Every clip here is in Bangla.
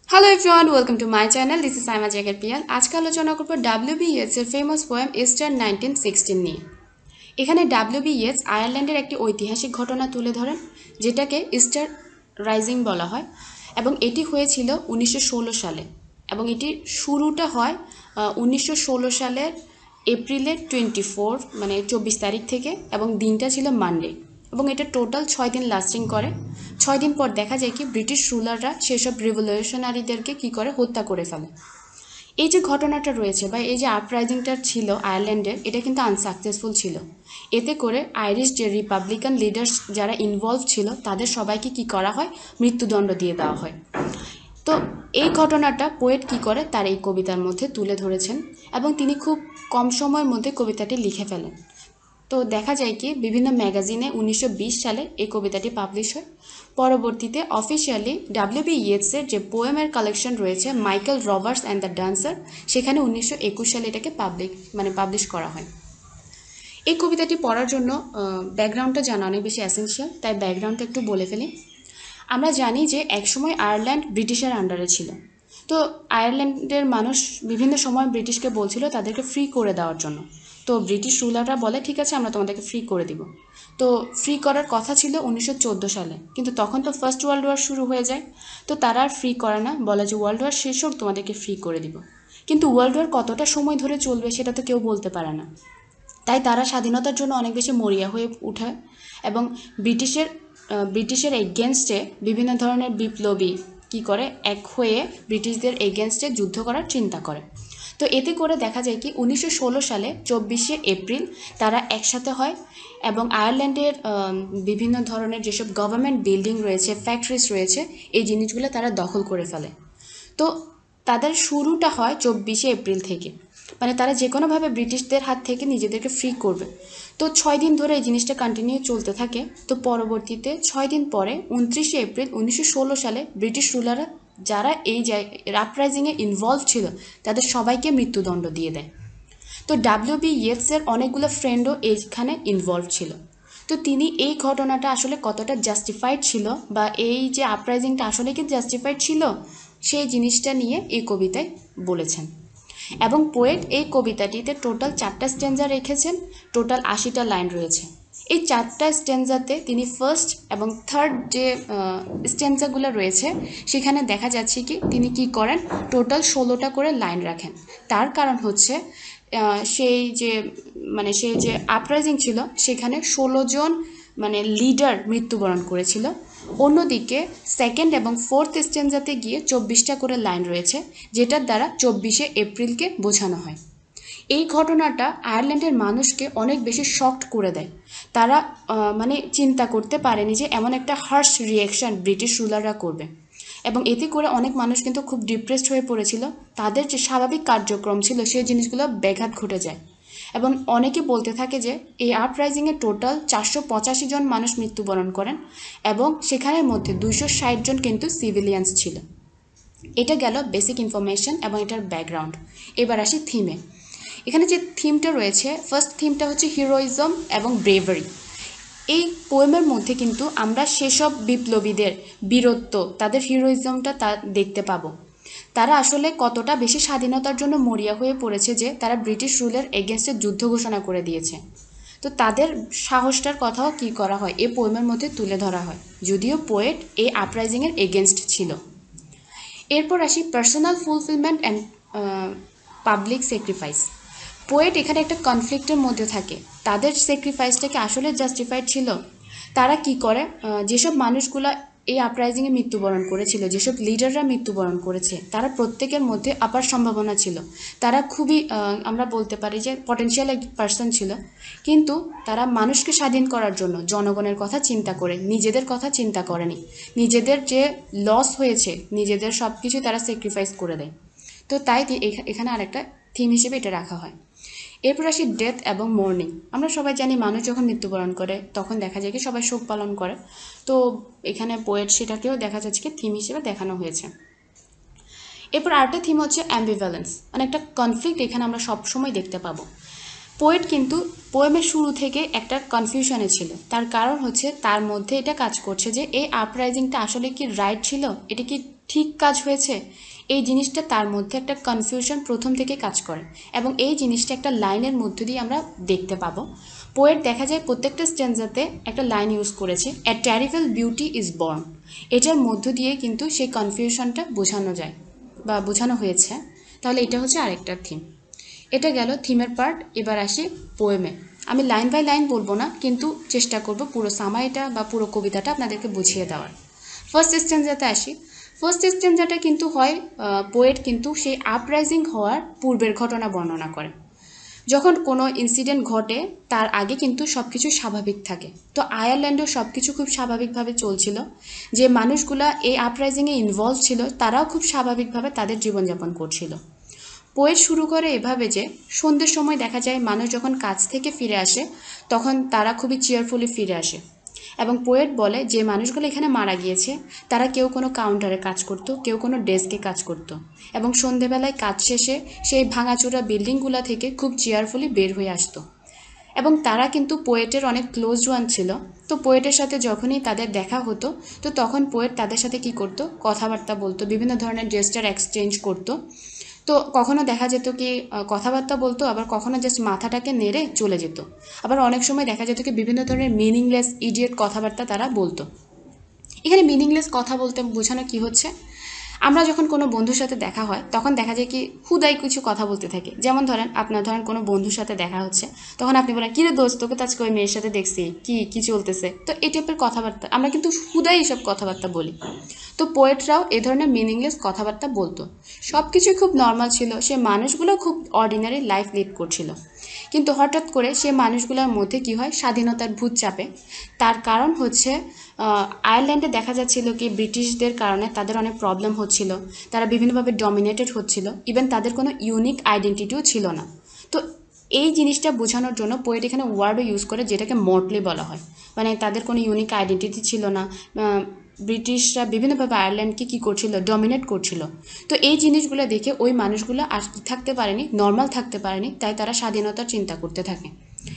Hello everyone, welcome to my channel. This is Saima Jagarpial. আজকে আলোচনা করব ডব্লিউ.বি. ইয়েটসের ফেমাস পোয়েম ইস্টার 1916 নিয়ে। এখানে ডব্লিউ.বি. ইয়েটস আয়ারল্যান্ডের একটি ঐতিহাসিক ঘটনা তুলে ধরেন যেটাকে ইস্টার রাইজিং বলা হয় এবং এটি হয়েছিল 1916 সালে এবং এটির শুরুটা হয় 1916 সালের এপ্রিলের 24 মানে 24 তারিখ থেকে এবং দিনটা ছিল মানডে এবং এটা টোটাল 6 দিন লাস্টিং করে। 6 দিন পর দেখা যায় কি ব্রিটিশ রুলাররা সেসব রিভলিউশনারিদেরকে কি করে হত্যা করে ফেলে। এই যে ঘটনাটা রয়েছে বা এই যে আপরাইজিংটা ছিল আয়ারল্যান্ডের, এটা কিন্তু আনসাকসেসফুল ছিল। এতে করে আইরিশ যে রিপাবলিকান লিডার্স যারা ইনভলভ ছিল তাদের সবাইকে কি করা হয়, মৃত্যুদণ্ড দিয়ে দেওয়া হয়। তো এই ঘটনাটা পোয়েট কি করে তার এই কবিতার মধ্যে তুলে ধরেছেন এবং তিনি খুব কম সময়ের মধ্যে কবিতাটি লিখে ফেলেন। তো দেখা যায় কি বিভিন্ন ম্যাগাজিনে 1920 সালে এই কবিতাটি পাবলিশ হয়। পরবর্তীতে অফিসিয়ালি ডব্লিউ.বি. ইয়েটসের যে পোয়েমের কালেকশন রয়েছে Michael Roberts and the dancer, সেখানে 1921 সালে এটাকে পাবলিশ করা হয়। এই কবিতাটি পড়ার জন্য ব্যাকগ্রাউন্ডটা জানা অনেক বেশি অ্যাসেনশিয়াল, তাই ব্যাকগ্রাউন্ডটা একটু বলে ফেলি। আমরা জানি যে একসময় আয়ারল্যান্ড ব্রিটিশের আন্ডারে ছিল। তো আয়ারল্যান্ডের মানুষ বিভিন্ন সময় ব্রিটিশকে বলছিল তাদেরকে ফ্রি করে দেওয়ার জন্য। তো ব্রিটিশ রুলাররা বলে ঠিক আছে আমরা তোমাদেরকে ফ্রি করে দিব। তো ফ্রি করার কথা ছিল 1914 সালে, কিন্তু তখন তো ফার্স্ট ওয়ার্ল্ড ওয়ার শুরু হয়ে যায়। তো তারা আর ফ্রি করে না, বলে যে ওয়ার্ল্ড ওয়ার শেষ হোক তোমাদেরকে ফ্রি করে দিব। কিন্তু ওয়ার্ল্ড ওয়ার কতটা সময় ধরে চলবে সেটা তো কেউ বলতে পারে না। তাই তারা স্বাধীনতার জন্য অনেক বেশি মরিয়া হয়ে ওঠে এবং ব্রিটিশের এগেনস্টে বিভিন্ন ধরনের বিপ্লবী কি করে এক হয়ে ব্রিটিশদের এগেনস্টে যুদ্ধ করার চিন্তা করে। তো এতে করে দেখা যায় কি 1916 সালে 24শে এপ্রিল তারা একসাথে হয় এবং আয়ারল্যান্ডের বিভিন্ন ধরনের যেসব গভর্নমেন্ট বিল্ডিং রয়েছে, ফ্যাক্টরিজ রয়েছে, এই জিনিসগুলো তারা দখল করে ফেলে। তো তাদের শুরুটা হয় 24শে এপ্রিল থেকে, মানে তারা যে কোনোভাবে ব্রিটিশদের হাত থেকে নিজেদেরকে ফ্রি করবে। তো 6 দিন ধরে এই জিনিসটা কন্টিনিউ চলতে থাকে। তো পরবর্তীতে 6 দিন পরে 29শে এপ্রিল 1916 সালে ব্রিটিশ রুলাররা যারা এই আপরাইজিংয়ে ইনভলভ ছিল তাদের সবাইকে মৃত্যুদণ্ড দিয়ে দেয়। তো ডব্লিউ.বি. ইয়েটসের অনেকগুলো ফ্রেন্ডও এইখানে ইনভলভ ছিল। তো তিনি এই ঘটনাটা আসলে কতটা জাস্টিফাইড ছিল বা এই যে আপরাইজিংটা আসলে কি জাস্টিফাইড ছিল সেই জিনিসটা নিয়ে এই কবিতায় বলেছেন। এবং পোয়েট এই কবিতাটিতে টোটাল 4টা স্ট্যাঞ্জা রেখেছেন, টোটাল 80টা লাইন রয়েছে। এই 4টা স্ট্যাঞ্জাতে তিনি ফার্স্ট এবং থার্ড যে স্ট্যাঞ্জাগুলো রয়েছে সেখানে দেখা যাচ্ছে কি তিনি কি করেন, টোটাল 16টা করে লাইন রাখেন। তার কারণ হচ্ছে সেই যে আপরাইজিং ছিল সেখানে 16 জন লিডার মৃত্যুবরণ করেছিল। অন্যদিকে সেকেন্ড এবং ফোর্থ স্ট্যাঞ্জাতে গিয়ে 24টা করে লাইন রয়েছে, যেটার দ্বারা 24শে এপ্রিলকে বোঝানো হয়। এই ঘটনাটা আয়ারল্যান্ডের মানুষকে অনেক বেশি শকড করে দেয়। তারা চিন্তা করতে পারেনি যে এমন একটা হার্শ রিয়াকশান ব্রিটিশ রুলাররা করবে এবং এতে করে অনেক মানুষ কিন্তু খুব ডিপ্রেসড হয়ে পড়েছিল। তাদের যে স্বাভাবিক কার্যক্রম ছিল সেই জিনিসগুলো ব্যাঘাত ঘটে যায় এবং অনেকে বলতে থাকে যে এই আপরাইজিংয়ে টোটাল 485 জন মানুষ মৃত্যুবরণ করেন এবং সেখানের মধ্যে 260 জন কিন্তু সিভিলিয়ানস ছিল। এটা গেল বেসিক ইনফরমেশন এবং এটার ব্যাকগ্রাউন্ড। এবার আসি থিমে। এখানে যে থিমটা রয়েছে, ফার্স্ট থিমটা হচ্ছে হিরোইজম এবং ব্রেভারি। এই পোয়েমের মধ্যে কিন্তু আমরা সেসব বিপ্লবীদের বীরত্ব, তাদের হিরোইজমটা দেখতে পাবো। তারা আসলে কতটা বেশি স্বাধীনতার জন্য মরিয়া হয়ে পড়েছে যে তারা ব্রিটিশ রুলের এগেনস্টে যুদ্ধ ঘোষণা করে দিয়েছে। তো তাদের সাহসটার কথাও কি করা হয় এই পোয়েমের মধ্যে তুলে ধরা হয়, যদিও পোয়েট এই আপরাইজিংয়ের এগেনস্ট ছিল। এরপর আসি personal fulfilment and public sacrifice. Poet এখানে একটা কনফ্লিক্টের মধ্যে থাকে, তাদের স্যাক্রিফাইসটা কি আসলে জাস্টিফাইড ছিল? তারা কি করে, যেসব মানুষগুলো এই আপরাইজিংয়ে মৃত্যুবরণ করেছিল, যেসব লিডাররা মৃত্যুবরণ করেছে, তারা প্রত্যেকের মধ্যে আপার সম্ভাবনা ছিল। তারা খুবই আমরা বলতে পারি যে পটেনশিয়াল এক পার্সন ছিল, কিন্তু তারা মানুষকে স্বাধীন করার জন্য জনগণের কথা চিন্তা করে নিজেদের কথা চিন্তা করেনি। নিজেদের যে লস হয়েছে নিজেদের সব কিছু তারা স্যাক্রিফাইস করে দেয়। তো তাই এখানে আরেকটা থিম হিসেবে এটা রাখা হয়। এরপর আসি ডেথ এবং মোর্নিং। আমরা সবাই জানি মানুষ যখন মৃত্যুবরণ করে তখন দেখা যায় কি সবাই শোক পালন করে। তো এখানে পোয়েট সেটাকেও দেখা যাচ্ছে কি থিম হিসেবে দেখানো হয়েছে। এরপর আরেকটা থিম হচ্ছে অ্যাম্বিভ্যালেন্স, মানে একটা কনফ্লিক্ট এখানে আমরা সবসময় দেখতে পাবো। পোয়েট কিন্তু পোয়েমের শুরু থেকে একটা কনফিউশনে ছিল, তার কারণ হচ্ছে তার মধ্যে এটা কাজ করছে যে এই আপরাইজিংটা আসলে কি রাইট ছিল, এটা কি ঠিক কাজ হয়েছে, এই জিনিসটা তার মধ্যে একটা কনফিউশন প্রথম থেকে কাজ করে, এবং এই জিনিসটা একটা লাইনের মধ্য দিয়ে আমরা দেখতে পাবো। পোয়েট দেখা যায় প্রত্যেকটা স্ট্যান্জাতে একটা লাইন ইউজ করেছে, a terrible beauty is born. এটার মধ্য দিয়ে কিন্তু সেই কনফিউশনটা বোঝানো যায় বা বোঝানো হয়েছে। তাহলে এটা হচ্ছে আরেকটা থিম। এটা গেল থিমের পার্ট। এবার আসি পোয়েমে। আমি লাইন বাই লাইন বলবো না, কিন্তু চেষ্টা করব পুরো সামাইটা বা পুরো কবিতাটা আপনাদেরকে বুঝিয়ে দেওয়ার। ফার্স্ট স্ট্যান্জাতে আসি। ফার্স্ট স্ট্যান্জাটা কিন্তু হয় পোয়েট কিন্তু সেই আপরাইজিং হওয়ার পূর্বের ঘটনা বর্ণনা করে। যখন কোনো ইনসিডেন্ট ঘটে তার আগে কিন্তু সব কিছু স্বাভাবিক থাকে। তো আয়ারল্যান্ডেও সব কিছু খুব স্বাভাবিকভাবে চলছিল। যে মানুষগুলা এই আপরাইজিংয়ে ইনভলভ ছিল তারাও খুব স্বাভাবিকভাবে তাদের জীবনযাপন করছিল। পোয়েট শুরু করে এভাবে যে সন্ধ্যের সময় দেখা যায় মানুষ যখন কাজ থেকে ফিরে আসে তখন তারা খুবই চেয়ারফুলি ফিরে আসে, এবং পোয়েট বলে যে মানুষগুলো এখানে মারা গিয়েছে তারা কেউ কোনো কাউন্টারে কাজ করতো, কেউ কোনো ডেস্কে কাজ করতো, এবং সন্ধেবেলায় কাজ শেষে সেই ভাঙাচোরা বিল্ডিংগুলো থেকে খুব চেয়ারফুলি বের হয়ে আসতো, এবং তারা কিন্তু পোয়েটের অনেক ক্লোজ ওয়ান ছিল। তো পোয়েটের সাথে যখনই তাদের দেখা হতো তো তখন পোয়েট তাদের সাথে কি করতো, কথাবার্তা বলতো, বিভিন্ন ধরনের জেস্টার এক্সচেঞ্জ করতো। তো কখনো দেখা যেত কি কথাবার্তা বলতো, আবার কখনো জাস্ট মাথাটাকে নেড়ে চলে যেত। আবার অনেক সময় দেখা যেত কি বিভিন্ন ধরনের মিনিংলেস ইডিয়েট কথাবার্তা তারা বলতো। এখানে মিনিংলেস কথা বলতে বোঝানো কি হচ্ছে, আমরা যখন কোনো বন্ধুর সাথে দেখা হয় তখন দেখা যায় কি হুদাই কিছু কথা বলতে থাকে। যেমন ধরেন কোনো বন্ধুর সাথে দেখা হচ্ছে, তখন আপনি বলেন কিরে দোস্ত, তোকে তো আজকে ওই মেয়ের সাথে দেখছি, কি কি চলতেছে। তো এই টাইপের কথাবার্তা আমরা কিন্তু হুদাই এসব কথাবার্তা বলি। তো পোয়েটরাও এ ধরনের মিনিংলেস কথাবার্তা বলতো। সব কিছুই খুব নর্মাল ছিল, সে মানুষগুলো খুব অর্ডিনারি লাইফ লিড করছিল। কিন্তু হঠাৎ করে সে মানুষগুলোর মধ্যে কি হয়, স্বাধীনতার ভূত চাপে। তার কারণ হচ্ছে আয়ারল্যান্ডে দেখা যাচ্ছিল কি ব্রিটিশদের কারণে তাদের অনেক প্রবলেম হচ্ছিল, তারা বিভিন্নভাবে ডমিনেটেড হচ্ছিল, ইভেন তাদের কোনো ইউনিক আইডেন্টিটিও ছিল না। তো এই জিনিসটা বোঝানোর জন্য পোয়েট এখানে ওয়ার্ডও ইউজ করে যেটাকে মর্টলি বলা হয়, মানে তাদের কোনো ইউনিক আইডেন্টিটি ছিল না। ব্রিটিশরা বিভিন্নভাবে আয়ারল্যান্ডকে কী করছিল, ডমিনেট করছিল। তো এই জিনিসগুলো দেখে ওই মানুষগুলো আর থাকতে পারেনি, নর্মাল থাকতে পারেনি, তাই তারা স্বাধীনতার চিন্তা করতে থাকে।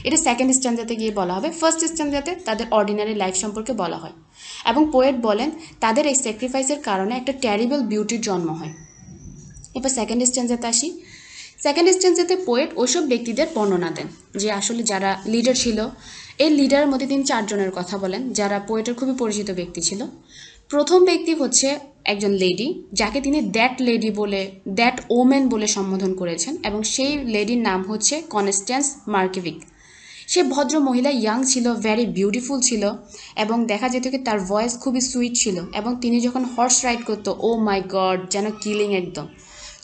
এটা সেকেন্ড স্ট্যান্জাতে গিয়ে বলা হবে। ফার্স্ট স্ট্যান্জাতে তাদের অর্ডিনারি লাইফ সম্পর্কে বলা হয়, এবং পোয়েট বলেন তাদের এই স্যাক্রিফাইসের কারণে একটা ট্যারিবল বিউটির জন্ম হয়। এবার সেকেন্ড স্ট্যান্জাতে আসি। সেকেন্ড স্ট্যান্জাতে পোয়েট ওইসব ব্যক্তিদের বর্ণনা দেন যে আসলে যারা লিডার ছিল। এই লিডারের মধ্যে তিনি 4 জনের কথা বলেন যারা পোয়েটের খুবই পরিচিত ব্যক্তি ছিল। প্রথম ব্যক্তি হচ্ছে একজন লেডি, যাকে তিনি দ্যাট ওমেন বলে সম্বোধন করেছেন, এবং সেই লেডির নাম হচ্ছে কনস্ট্যান্স মার্কেভিক। সে ভদ্র মহিলা, ইয়াং ছিল, ভ্যারি বিউটিফুল ছিল, এবং দেখা যেত কি তার ভয়েস খুবই সুইট ছিল, এবং তিনি যখন হর্স রাইড করতো, ও মাই গড, যেন কিলিং একদম।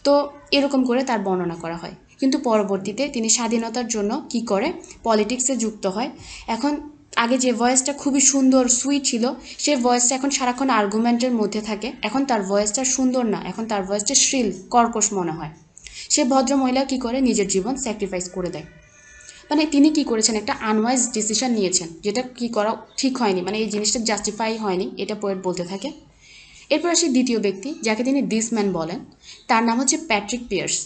তো এরকম করে তার বর্ণনা করা হয়। কিন্তু পরবর্তীতে তিনি স্বাধীনতার জন্য কি করে, পলিটিক্সে যুক্ত হয়। এখন আগে যে ভয়েসটা খুবই সুন্দর সুইট ছিল, সেই ভয়েসটা এখন সারাক্ষণ আর্গুমেন্টের মধ্যে থাকে। এখন তার ভয়েসটা সুন্দর না, এখন তার ভয়েসটা শ্রিল, কর্কশ মনে হয়। সে ভদ্র মহিলা কি করে, নিজের জীবন স্যাক্রিফাইস করে দেয়। মানে তিনি কি করেছেন, একটা আনওয়াইজ ডিসিশন নিয়েছেন, যেটা কি করা ঠিক হয়নি, মানে এই জিনিসটা জাস্টিফাই হয়নি, এটা পোয়েট বলতে থাকে। এরপর আসি দ্বিতীয় ব্যক্তি, যাকে তিনি দিস ম্যান বলেন। তার নাম হচ্ছে প্যাট্রিক পিয়ার্স।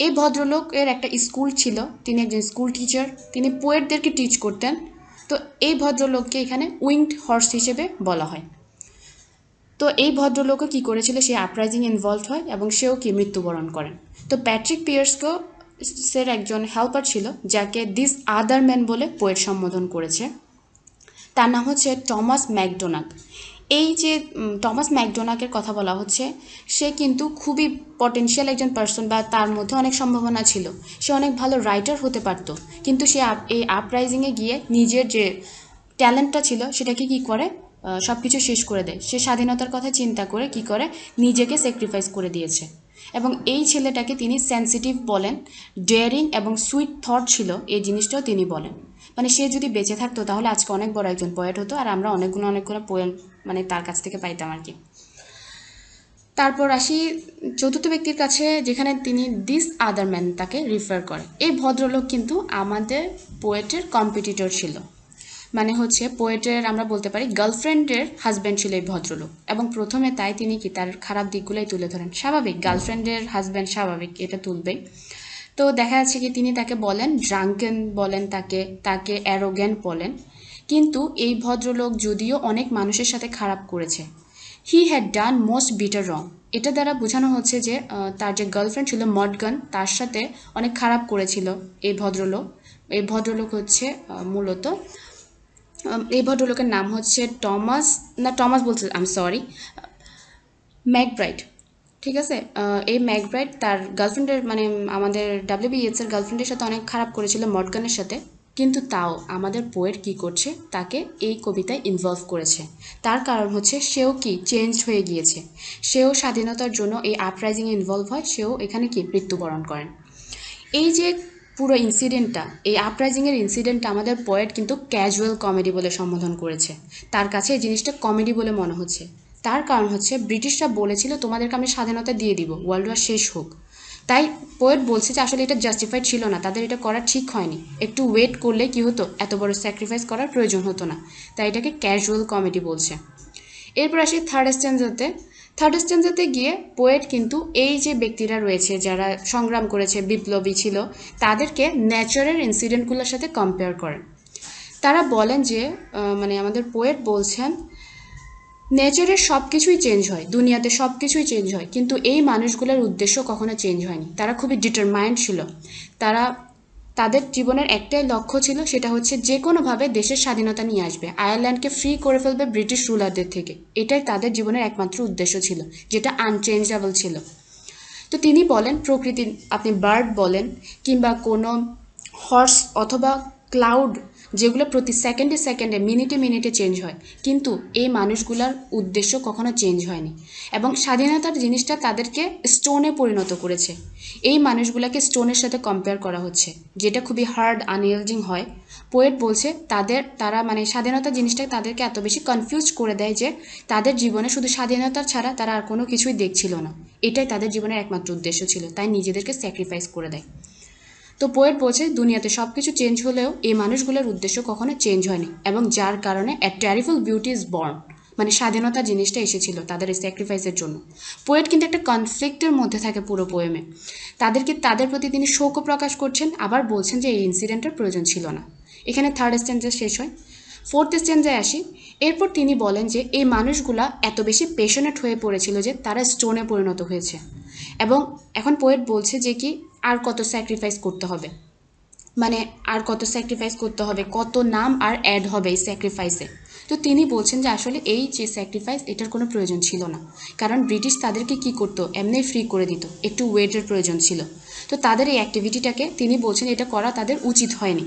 এই ভদ্রলোকের একটা স্কুল ছিল, তিনি একজন স্কুল টিচার, তিনি পোয়েটদেরকে টিচ করতেন। তো এই ভদ্রলোককে এখানে উইংড হর্স হিসেবে বলা হয়। তো এই ভদ্রলোকও কী করেছিল, সে আপরাইজিং ইনভলভ হয় এবং সেও কি মৃত্যুবরণ করেন। তো প্যাট্রিক পিয়ার্সকেও সের একজন হেল্পার ছিল, যাকে দিস আদার ম্যান বলে পোয়েট সম্বোধন করেছে। তার নাম হচ্ছে টমাস ম্যাকডোনাগ। এই যে টমাস ম্যাকডোনাগের কথা বলা হচ্ছে, সে কিন্তু খুবই পটেনশিয়াল একজন পার্সন, বা তার মধ্যে অনেক সম্ভাবনা ছিল, সে অনেক ভালো রাইটার হতে পারত। কিন্তু সে এই আপরাইজিংয়ে গিয়ে নিজের যে ট্যালেন্টটা ছিল সেটাকে কি করে, সব কিছু শেষ করে দেয়। সে স্বাধীনতার কথা চিন্তা করে কি করে, নিজেকে স্যাক্রিফাইস করে দিয়েছে। এবং এই ছেলেটাকে তিনি সেন্সিটিভ বলেন, ডেয়ারিং এবং সুইট থট ছিল, এই জিনিসটাও তিনি বলেন। মানে সে যদি বেঁচে থাকতো তাহলে আজকে অনেক বড় একজন পোয়েট হতো, আর আমরা অনেকগুলো পোয়েম মানে তার কাছ থেকে পাইতাম আর কি। তারপর আসি চতুর্থ ব্যক্তির কাছে, যেখানে তিনি দিস আদার ম্যান তাকে রিফার করে। এই ভদ্রলোক কিন্তু আমাদের পোয়েটের কম্পিটিটর ছিল, মানে হচ্ছে পোয়েটের আমরা বলতে পারি গার্লফ্রেন্ডের হাজব্যান্ড ছিল এই ভদ্রলোক। এবং প্রথমে তাই তিনি কি তার খারাপ দিকগুলোই তুলে ধরেন। স্বাভাবিক, গার্লফ্রেন্ডের হাজব্যান্ড স্বাভাবিক, এটা তুলবেই। তো দেখা যাচ্ছে কি তিনি তাকে বলেন ড্রাঙ্কেন, বলেন তাকে অ্যারোগ্যান্ট বলেন। কিন্তু এই ভদ্রলোক যদিও অনেক মানুষের সাথে খারাপ করেছে, he had done most bitter wrong, এটা দ্বারা বোঝানো হচ্ছে যে তার যে গার্লফ্রেন্ড ছিল মডগান, তার সাথে অনেক খারাপ করেছিল এই ভদ্রলোক। এই ভদ্রলোক হচ্ছে মূলত এই ভদ্রলোকের নাম হচ্ছে টমাস বলছে, আই এম সরি, ম্যাকব্রাইট। ঠিক আছে, এই ম্যাকব্রাইট তার গার্লফ্রেন্ডের মানে আমাদের ডাব্লিউবি ইয়েটসের গার্লফ্রেন্ডের সাথে অনেক খারাপ করেছিল মডগানের সাথে, কিন্তু তাও আমাদের পোয়েট কি করছে, তাকে এই কবিতায় ইনভলভ করেছে। তার কারণ হচ্ছে সেও কি চেঞ্জ হয়ে গিয়েছে, সেও স্বাধীনতার জন্য এই আপরাইজিংয়ে ইনভলভ হয়, সেও এখানে কি মৃত্যুবরণ করেন। এই যে পুরো ইনসিডেন্টটা, এই আপরাইজিংয়ের ইনসিডেন্টটা আমাদের পোয়েট কিন্তু ক্যাজুয়াল কমেডি বলে সম্বোধন করেছে। তার কাছে এই জিনিসটা কমেডি বলে মনে হচ্ছে। তার কারণ হচ্ছে ব্রিটিশরা বলেছিল তোমাদেরকে আমি স্বাধীনতা দিয়ে দিব, ওয়ার্ল্ড ওয়ার শেষ হোক। তাই পোয়েট বলছে যে আসলে এটা জাস্টিফাইড ছিল না, তাদের এটা করা ঠিক হয়নি, একটু ওয়েট করলে কি হতো, এত বড় স্যাক্রিফাইস করার প্রয়োজন হতো না। তাই এটাকে ক্যাজুয়াল কমেডি বলছে। এরপর আসি থার্ড স্ট্যান্জাতে গিয়ে পোয়েট কিন্তু এই যে ব্যক্তিরা রয়েছে যারা সংগ্রাম করেছে, বিপ্লবী ছিল, তাদেরকে ন্যাচারের ইনসিডেন্টগুলোর সাথে কম্পেয়ার করেন। তারা বলেন যে মানে আমাদের পোয়েট বলছেন নেচারের সব কিছুই চেঞ্জ হয়, দুনিয়াতে সব কিছুই চেঞ্জ হয়, কিন্তু এই মানুষগুলোর উদ্দেশ্য কখনো চেঞ্জ হয়নি। তারা খুবই ডিটারমাইন্ড ছিল। তারা তাদের জীবনের একটাই লক্ষ্য ছিল, সেটা হচ্ছে যে কোনোভাবে দেশের স্বাধীনতা নিয়ে আসবে, আয়ারল্যান্ডকে ফ্রি করে ফেলবে ব্রিটিশ রুলারদের থেকে। এটাই তাদের জীবনের একমাত্র উদ্দেশ্য ছিল, যেটা আনচেঞ্জেবল ছিল। তো তিনি বলেন প্রকৃতি, আপনি বার্ড বলেন কিংবা কোনো হর্স অথবা ক্লাউড, যেগুলো প্রতি সেকেন্ডে সেকেন্ডে মিনিটে মিনিটে চেঞ্জ হয়, কিন্তু এই মানুষগুলোর উদ্দেশ্য কখনো চেঞ্জ হয়নি। এবং স্বাধীনতার জিনিসটা তাদেরকে স্টোনে পরিণত করেছে। এই মানুষগুলোকে স্টোনের সাথে কম্পেয়ার করা হচ্ছে, যেটা খুবই হার্ড আনইয়েল্ডিং হয়। পোয়েট বলছে তারা মানে স্বাধীনতা জিনিসটা তাদেরকে এত বেশি কনফিউজ করে দেয় যে তাদের জীবনে শুধু স্বাধীনতা ছাড়া তারা আর কোনো কিছুই দেখছিল না। এটাই তাদের জীবনের একমাত্র উদ্দেশ্য ছিল, তাই নিজেদেরকে স্যাক্রিফাইস করে দেয়। তো পোয়েট বলছে দুনিয়াতে সব কিছু চেঞ্জ হলেও এই মানুষগুলোর উদ্দেশ্য কখনো চেঞ্জ হয়নি, এবং যার কারণে a terrible beauty is born, মানে স্বাধীনতা জিনিসটা এসেছিল তাদের এই স্যাক্রিফাইসের জন্য। পোয়েট কিন্তু একটা কনফ্লিক্টের মধ্যে থাকে পুরো পোয়েমে। তাদের প্রতি তিনি শোকও প্রকাশ করছেন, আবার বলছেন যে এই ইনসিডেন্টের প্রয়োজন ছিল না। এখানে থার্ড স্ট্যান্জা শেষ হয়। ফোর্থ স্ট্যান্জায় আসি। এরপর তিনি বলেন যে এই মানুষগুলা এত বেশি পেশনেট হয়ে পড়েছিল যে তারা স্টোনে পরিণত হয়েছে, এবং এখন পোয়েট বলছে যে কি আর কত স্যাক্রিফাইস করতে হবে, মানে আর কত স্যাক্রিফাইস করতে হবে, কত নাম আর অ্যাড হবে এই স্যাক্রিফাইসে। তো তিনি বলছেন যে আসলে এই যে স্যাক্রিফাইস, এটার কোনো প্রয়োজন ছিল না, কারণ ব্রিটিশ তাদেরকে কি করতো, এমনি ফ্রি করে দিত, একটু ওয়েটের প্রয়োজন ছিল। তো তাদের এই অ্যাক্টিভিটিটাকে তিনি বলছেন এটা করা তাদের উচিত হয়নি।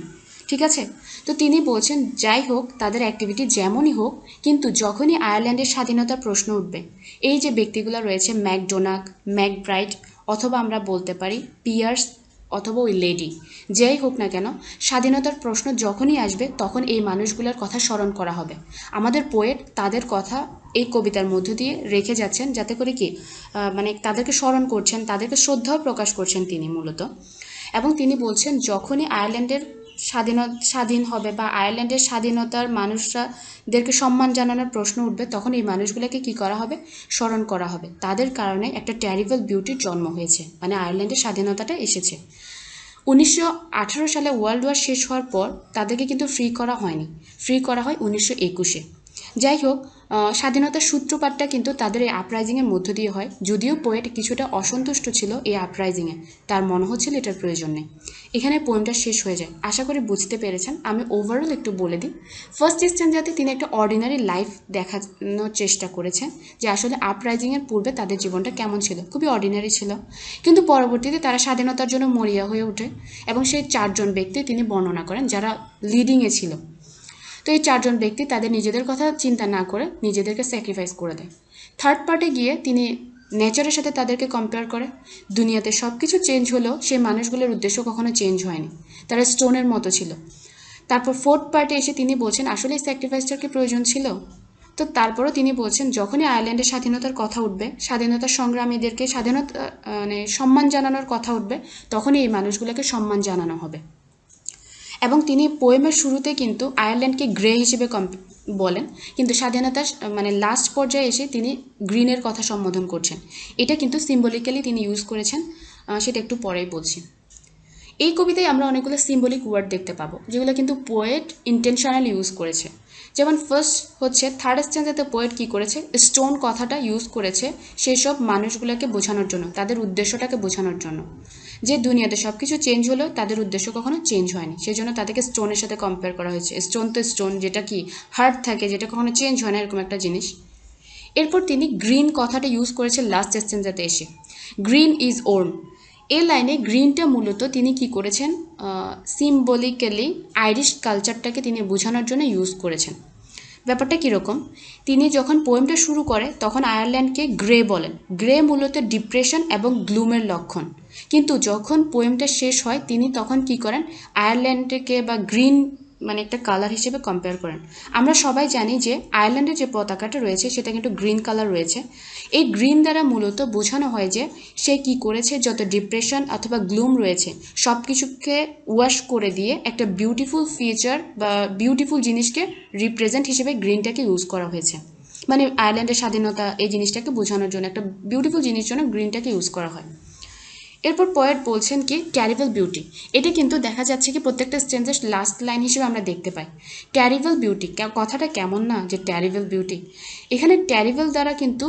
ঠিক আছে, তো তিনি বলছেন যাই হোক তাদের অ্যাক্টিভিটি যেমনই হোক, কিন্তু যখনই আয়ারল্যান্ডের স্বাধীনতার প্রশ্ন উঠবে, এই যে ব্যক্তিগুলো রয়েছে ম্যাকডোনাক, ম্যাকব্রাইট, অথবা আমরা বলতে পারি পিয়ার্স, অথবা ওই লেডি, যেই হোক না কেন, স্বাধীনতার প্রশ্ন যখনই আসবে তখন এই মানুষগুলোর কথা স্মরণ করা হবে। আমাদের পোয়েট তাদের কথা এই কবিতার মধ্য দিয়ে রেখে যাচ্ছেন, যাতে করে কি মানে তাদেরকে স্মরণ করছেন, তাদেরকে শ্রদ্ধাও প্রকাশ করছেন তিনি মূলত। এবং তিনি বলছেন যখনই আয়ারল্যান্ডের স্বাধীন হবে বা আয়ারল্যান্ডের স্বাধীনতার মানুষরাদেরকে সম্মান জানানোর প্রশ্ন উঠবে, তখন এই মানুষগুলোকে কি করা হবে, স্মরণ করা হবে। তাদের কারণে একটা টেরিবল বিউটির জন্ম হয়েছে, মানে আয়ারল্যান্ডের স্বাধীনতাটা এসেছে। 1918 সালে ওয়ার্ল্ড ওয়ার শেষ হওয়ার পর তাদেরকে কিন্তু ফ্রি করা হয়নি, ফ্রি করা হয় 1921-এ। যাই হোক, স্বাধীনতার সূত্রপাতটা কিন্তু তাদের এই আপরাইজিংয়ের মধ্য দিয়ে হয়, যদিও পোয়েট কিছুটা অসন্তুষ্ট ছিল এই আপরাইজিংয়ে, তার মনে হচ্ছিল এটার প্রয়োজন নেই। এখানে পোয়েমটা শেষ হয়ে যায়। আশা করি বুঝতে পেরেছেন। আমি ওভারঅল একটু বলে দিই। ফার্স্ট স্ট্যান্জাতে তিনি একটা অর্ডিনারি লাইফ দেখানোর চেষ্টা করেছেন, যে আসলে আপরাইজিংয়ের পূর্বে তাদের জীবনটা কেমন ছিল, খুবই অর্ডিনারি ছিল, কিন্তু পরবর্তীতে তারা স্বাধীনতার জন্য মরিয়া হয়ে ওঠে, এবং সেই 4 জন ব্যক্তি তিনি বর্ণনা করেন যারা লিডিংয়ে ছিল। তো এই 4 জন ব্যক্তি তাদের নিজেদের কথা চিন্তা না করে নিজেদেরকে স্যাক্রিফাইস করে দেয়। থার্ড পার্টে গিয়ে তিনি নেচারের সাথে তাদেরকে কম্পেয়ার করে। দুনিয়াতে সব কিছু চেঞ্জ হলেও সেই মানুষগুলোর উদ্দেশ্য কখনো চেঞ্জ হয়নি, তারা স্টোনের মতো ছিল। তারপর ফোর্থ পার্টে এসে তিনি বলছেন আসলে এই স্যাক্রিফাইসটার কি প্রয়োজন ছিল। তো তারপরও তিনি বলছেন যখনই আয়ারল্যান্ডের স্বাধীনতার কথা উঠবে, স্বাধীনতার সংগ্রামীদেরকে স্বাধীনতা মানে সম্মান জানানোর কথা উঠবে, তখনই এই মানুষগুলোকে সম্মান জানানো হবে। এবং তিনি পোয়েমের শুরুতে কিন্তু আয়ারল্যান্ডকে গ্রে হিসেবে বলেন, কিন্তু স্বাধীনতার মানে লাস্ট পর্যায়ে এসে তিনি গ্রিনের কথা সম্বোধন করছেন। এটা কিন্তু সিম্বলিক্যালি তিনি ইউজ করেছেন, সেটা একটু পরেই বলছি। এই কবিতায় আমরা অনেকগুলো সিম্বলিক ওয়ার্ড দেখতে পাবো, যেগুলো কিন্তু পোয়েট ইন্টেনশনালি ইউজ করেছে। যেমন ফার্স্ট হচ্ছে থার্ড স্ট্যান্জাতে পোয়েট কী করেছে, স্টোন কথাটা ইউজ করেছে সেই সব মানুষগুলোকে বোঝানোর জন্য, তাদের উদ্দেশ্যটাকে বোঝানোর জন্য, যে দুনিয়াতে সব কিছু চেঞ্জ হলেও তাদের উদ্দেশ্য কখনো চেঞ্জ হয়নি, সেই জন্য তাদেরকে স্টোনের সাথে কম্পেয়ার করা হয়েছে। স্টোন তো স্টোন, যেটা কি হার্ড থাকে, যেটা কখনো চেঞ্জ হয় না, এরকম একটা জিনিস। এরপর তিনি গ্রিন কথাটা ইউজ করেছে লাস্ট স্ট্যান্জাতে এসে, গ্রিন ইজ ওর্ন। এই লাইনে গ্রিনটা মূলত তিনি কি করেছেন, সিম্বলিক্যালি আইরিশ কালচারটাকে তিনি বোঝানোর জন্য ইউজ করেছেন। ব্যাপারটা কীরকম, তিনি যখন পোয়েমটা শুরু করে তখন আয়ারল্যান্ডকে গ্রে বলেন। গ্রে মূলত ডিপ্রেশন এবং গ্লুমের লক্ষণ, কিন্তু যখন পোয়েমটা শেষ হয় তিনি তখন কি করেন, আয়ারল্যান্ডকে বা গ্রিন মানে একটা কালার হিসেবে কম্পেয়ার করেন। আমরা সবাই জানি যে আয়ারল্যান্ডের যে পতাকাটা রয়েছে সেটা কিন্তু গ্রিন কালার রয়েছে। এই গ্রিন দ্বারা মূলত বোঝানো হয় যে সে কি করেছে, যত ডিপ্রেশন অথবা গ্লুম রয়েছে সব কিছুকে ওয়াশ করে দিয়ে একটা বিউটিফুল ফিচার বা বিউটিফুল জিনিসকে রিপ্রেজেন্ট হিসেবে গ্রিনটাকে ইউজ করা হয়েছে। মানে আয়ারল্যান্ডের স্বাধীনতা এই জিনিসটাকে বোঝানোর জন্য, একটা বিউটিফুল জিনিস জন্য গ্রিনটাকে ইউজ করা হয়। এরপর পোয়েট বলছেন কি ট্যারিবল বিউটি, এটা কিন্তু দেখা যাচ্ছে কি প্রত্যেকটা স্ট্যান্জার লাস্ট লাইন হিসেবে আমরা দেখতে পাই ট্যারিবল বিউটি। কথাটা কেমন না যে ট্যারিবল বিউটি, এখানে ট্যারিবল দ্বারা কিন্তু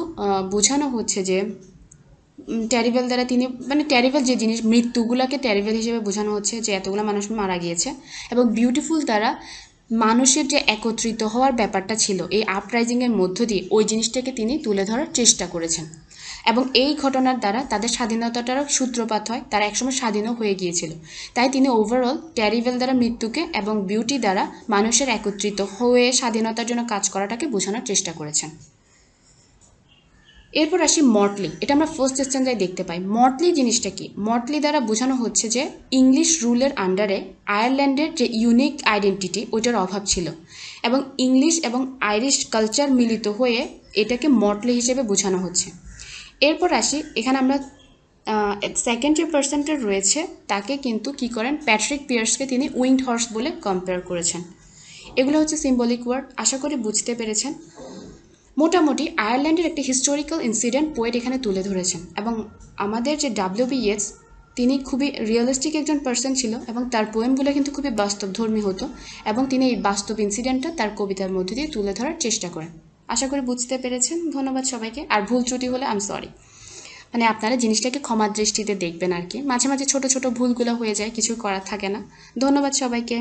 বোঝানো হচ্ছে যে ট্যারিবল দ্বারা তিনি মানে ট্যারিবল যে জিনিস, মৃত্যুগুলোকে ট্যারিবল হিসেবে বোঝানো হচ্ছে যে এতগুলো মানুষ মারা গিয়েছে, এবং বিউটিফুল দ্বারা মানুষের যে একত্রিত হওয়ার ব্যাপারটা ছিল এই আপরাইজিংয়ের মধ্য দিয়ে ওই জিনিসটাকে তিনি তুলে ধরার চেষ্টা করেছেন। এবং এই ঘটনার দ্বারা তাদের স্বাধীনতাটারও সূত্রপাত হয়, তারা একসময় স্বাধীনও হয়ে গিয়েছিল। তাই তিনি ওভারঅল ট্যারিবল দ্বারা মৃত্যুকে এবং বিউটি দ্বারা মানুষের একত্রিত হয়ে স্বাধীনতার জন্য কাজ করাটাকে বোঝানোর চেষ্টা করেছেন। এরপর আসি মর্টলি, এটা আমরা ফার্স্ট স্ট্যান্জায় দেখতে পাই। মর্টলি জিনিসটা কি, মর্টলি দ্বারা বোঝানো হচ্ছে যে ইংলিশ রুলের আন্ডারে আয়ারল্যান্ডের যে ইউনিক আইডেন্টিটি ওইটার অভাব ছিল, এবং ইংলিশ এবং আইরিশ কালচার মিলিত হয়ে এটাকে মর্টলি হিসেবে বোঝানো হচ্ছে। এরপর আসি, এখানে আমরা সেকেন্ড যে পার্সনটা রয়েছে তাকে কিন্তু কি করেন, প্যাট্রিক পিয়ার্সকে তিনি উইংড হর্স বলে কম্পেয়ার করেছেন। এগুলো হচ্ছে সিম্বলিক ওয়ার্ড, আশা করি বুঝতে পেরেছেন। মোটামুটি আয়ারল্যান্ডের একটি হিস্টোরিক্যাল ইনসিডেন্ট পোয়েট এখানে তুলে ধরেছেন, এবং আমাদের যে ডাব্লিউ.বি. ইয়েটস তিনি খুবই রিয়েলিস্টিক একজন পার্সন ছিল, এবং তার পোয়েমগুলো কিন্তু খুবই বাস্তবধর্মী হতো, এবং তিনি এই বাস্তব ইনসিডেন্টটা তার কবিতার মধ্যে দিয়ে তুলে ধরার চেষ্টা করেন। আশা করি বুঝতে পেরেছেন। ধন্যবাদ সবাইকে। আর ভুল ত্রুটি হলে আই এম সরি, মানে আপনারা জিনিসটাকে ক্ষমার দৃষ্টিতে দেখবেন আর কি, মাঝে মাঝে ছোট ছোট ভুলগুলো হয়ে যায়, কিছু করার থাকে না। ধন্যবাদ সবাইকে।